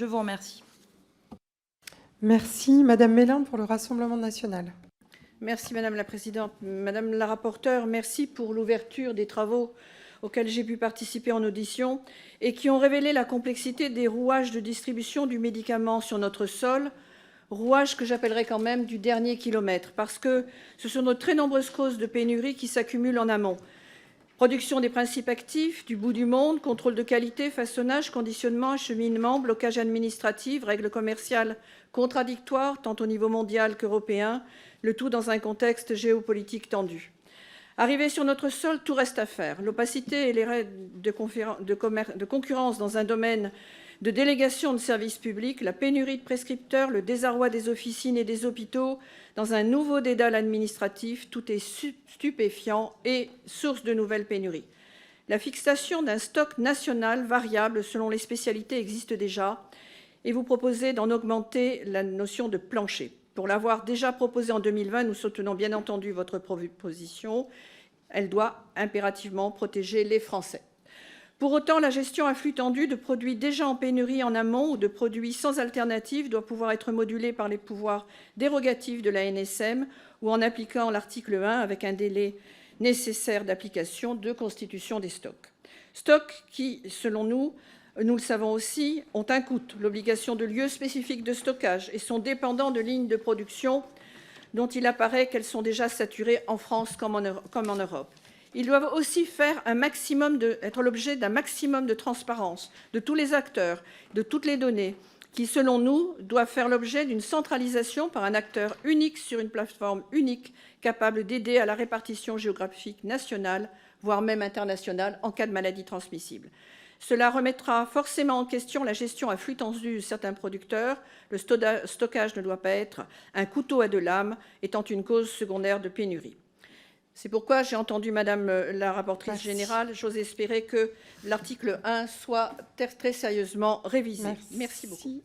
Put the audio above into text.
Je vous remercie. Merci. Madame Mélin pour le Rassemblement national. Merci Madame la Présidente. Madame la rapporteure, merci pour l'ouverture des travaux auxquels j'ai pu participer en audition et qui ont révélé la complexité des rouages de distribution du médicament sur notre sol, rouages que j'appellerais quand même du dernier kilomètre, parce que ce sont de très nombreuses causes de pénurie qui s'accumulent en amont. Production des principes actifs, du bout du monde, contrôle de qualité, façonnage, conditionnement, acheminement, blocage administratif, règles commerciales contradictoires, tant au niveau mondial qu'européen, le tout dans un contexte géopolitique tendu. Arrivé sur notre sol, tout reste à faire. L'opacité et les règles de concurrence dans un domaine de délégation de services publics, la pénurie de prescripteurs, le désarroi des officines et des hôpitaux dans un nouveau dédale administratif, tout est stupéfiant et source de nouvelles pénuries. La fixation d'un stock national variable selon les spécialités existe déjà et vous proposez d'en augmenter la notion de plancher. Pour l'avoir déjà proposé en 2020, nous soutenons bien entendu votre proposition. Elle doit impérativement protéger les Français. Pour autant, la gestion à flux tendu de produits déjà en pénurie en amont ou de produits sans alternative doit pouvoir être modulée par les pouvoirs dérogatifs de l'ANSM ou en appliquant l'article 1 avec un délai nécessaire d'application de constitution des stocks. Stocks qui, selon nous le savons aussi, ont un coût, l'obligation de lieux spécifiques de stockage et sont dépendants de lignes de production dont il apparaît qu'elles sont déjà saturées en France comme en Europe. Ils doivent aussi être l'objet d'un maximum de transparence de tous les acteurs, de toutes les données, qui, selon nous, doivent faire l'objet d'une centralisation par un acteur unique sur une plateforme unique, capable d'aider à la répartition géographique nationale, voire même internationale, en cas de maladie transmissible. Cela remettra forcément en question la gestion à flux tendu de certains producteurs. Le stockage ne doit pas être un couteau à deux lames, étant une cause secondaire de pénurie. C'est pourquoi j'ai entendu Madame la rapporteure générale. J'ose espérer que l'article 1 soit très sérieusement révisé. Merci beaucoup.